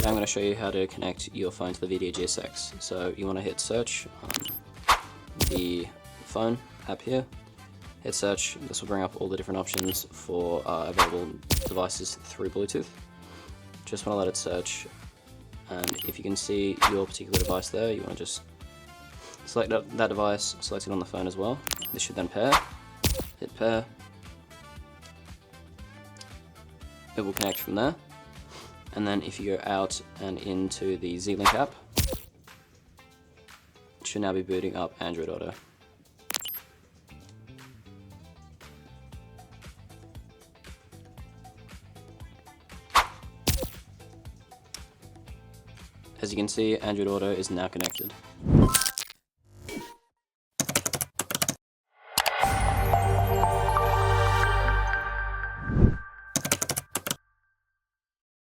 Now I'm going to show you how to connect your phone to the Vhedia GSX. So you want to hit search on the phone app here, hit search. This will bring up all the different options for available devices through Bluetooth. Just want to let it search, and if you can see your particular device there, you want to just select that device, select it on the phone as well. This should then pair, hit pair. It will connect from there. And then if you go out and into the Zlink app, it should now be booting up Android Auto. As you can see, Android Auto is now connected.